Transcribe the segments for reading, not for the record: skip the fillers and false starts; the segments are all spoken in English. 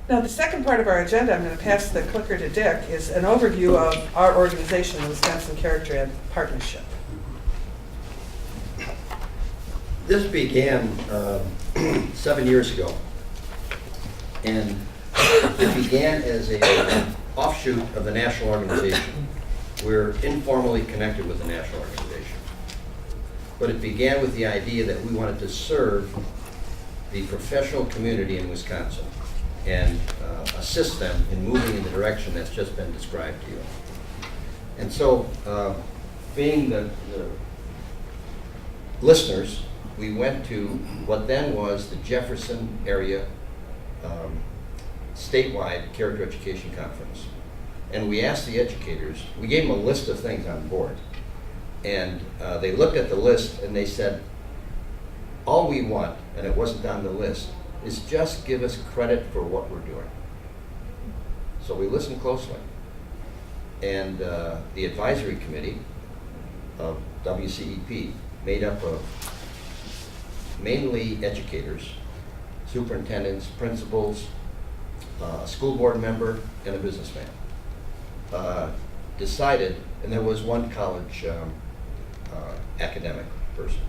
Now, the second part of our agenda, I'm going to pass the clicker to Dick, is an overview of our organization, the Wisconsin Character and Partnership. This began 7 years ago, and it began as an offshoot of the national organization. We're informally connected with the national organization. But it began with the idea that we wanted to serve the professional community in Wisconsin and assist them in moving in the direction that's just been described to you. And so, being the listeners, we went to what then was the Jefferson area statewide character education conference. And we asked the educators, we gave them a list of things on board. And they looked at the list and they said, all we want, and it wasn't on the list, is just give us credit for what we're doing. So we listened closely. And the advisory committee of WCEP, made up of mainly educators, superintendents, principals, a school board member, and a businessman, decided, and there was one college academic person.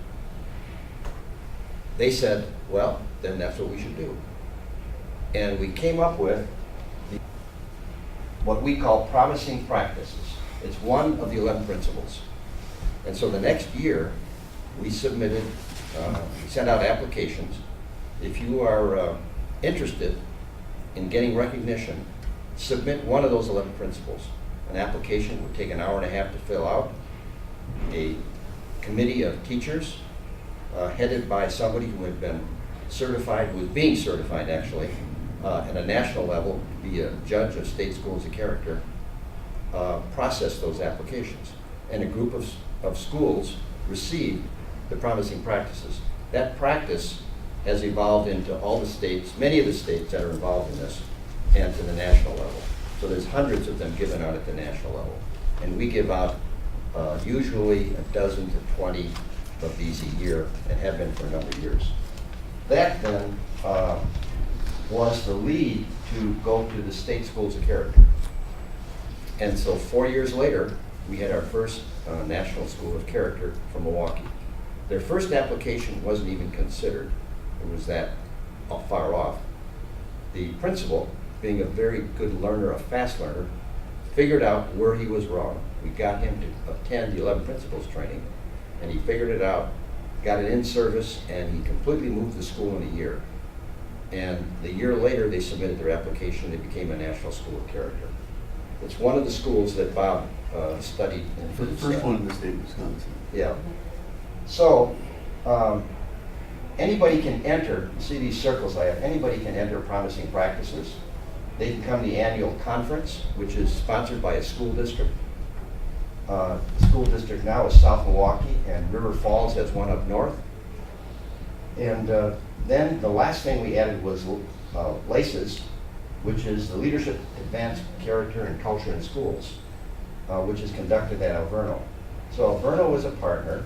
They said, well, then that's what we should do. And we came up with what we call promising practices. It's one of the 11 principles. And so the next year, we submitted, we sent out applications. If you are interested in getting recognition, submit one of those 11 principles. An application would take an hour and a half to fill out. A committee of teachers, headed by somebody who had been certified, was being certified actually, at a national level, to be a judge of state schools of character, processed those applications. And a group of schools received the promising practices. That practice has evolved into all the states, many of the states that are involved in this, and to the national level. So there's hundreds of them given out at the national level. And we give out usually a dozen to 20 of these a year, and have been for a number of years. That then was the lead to go to the state schools of character. And so 4 years later, we had our first National School of Character from Milwaukee. Their first application wasn't even considered. It was that far off. The principal, being a very good learner, a fast learner, figured out where he was wrong. We got him to attend the 11 principles training, and he figured it out, got it in service, and he completely moved the school in a year. And the year later, they submitted their application. They became a National School of Character. It's one of the schools that Bob studied in. For the first one in the state of Wisconsin. Yeah. So, anybody can enter, see these circles I have, anybody can enter promising practices. They can come to the annual conference, which is sponsored by a school district. The school district now is South Milwaukee, and River Falls has one up north. And then the last thing we added was LACES, which is the Leadership Advanced Character and Culture in Schools, which is conducted at Alverno. So Alverno is a partner.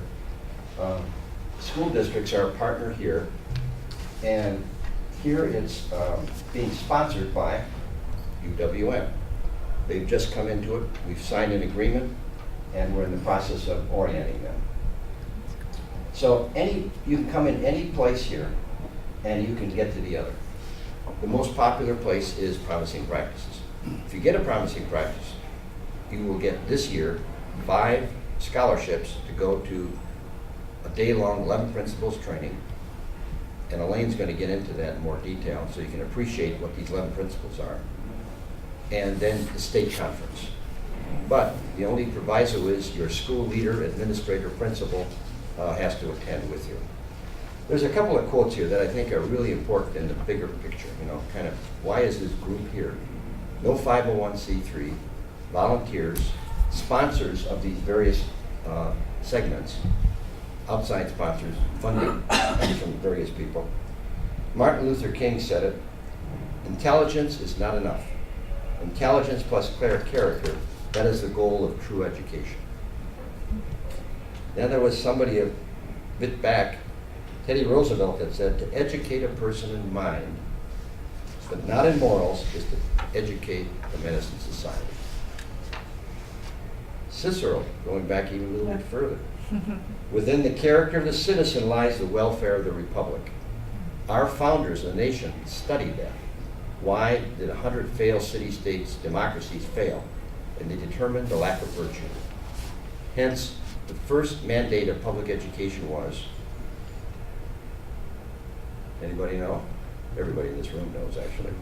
School districts are a partner here, and here it's being sponsored by UWM. They've just come into it. We've signed an agreement, and we're in the process of orienting them. So you can come in any place here, and you can get to the other. The most popular place is Promising Practices. If you get a Promising Practice, you will get this year 5 scholarships to go to a day-long 11 principles training. And Elaine's going to get into that in more detail so you can appreciate what these 11 principles are. And then the state conference. But the only proviso is your school leader, administrator, principal has to attend with you. There's a couple of quotes here that I think are really important in the bigger picture, kind of why is this group here? No 501c3, volunteers, sponsors of these various segments, outside sponsors, funding from various people. Martin Luther King said it, intelligence is not enough. Intelligence plus character, that is the goal of true education. Then there was somebody a bit back, Teddy Roosevelt, that said, to educate a person in mind but not in morals, is to educate the menace in society. Cicero, going back even a little bit further, within the character of the citizen lies the welfare of the republic. Our founders, the nation, studied that. Why did 100 failed city-states democracies fail? And they determined the lack of virtue. Hence, the first mandate of public education was, anybody know? Everybody in this room knows, actually,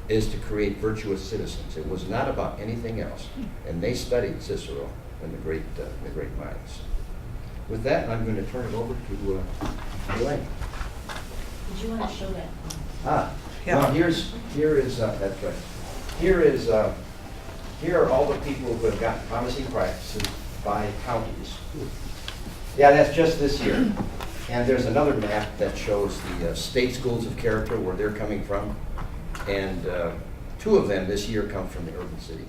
is to create virtuous citizens. It was not about anything else. And they studied Cicero and the great minds. With that, I'm going to turn it over to Elaine. Did you want to show that? Yeah. Now here is, that's right. Here are all the people who have gotten promising practices by counties. Yeah, that's just this year. And there's another map that shows the state schools of character, where they're coming from. And 2 of them this year come from the urban city.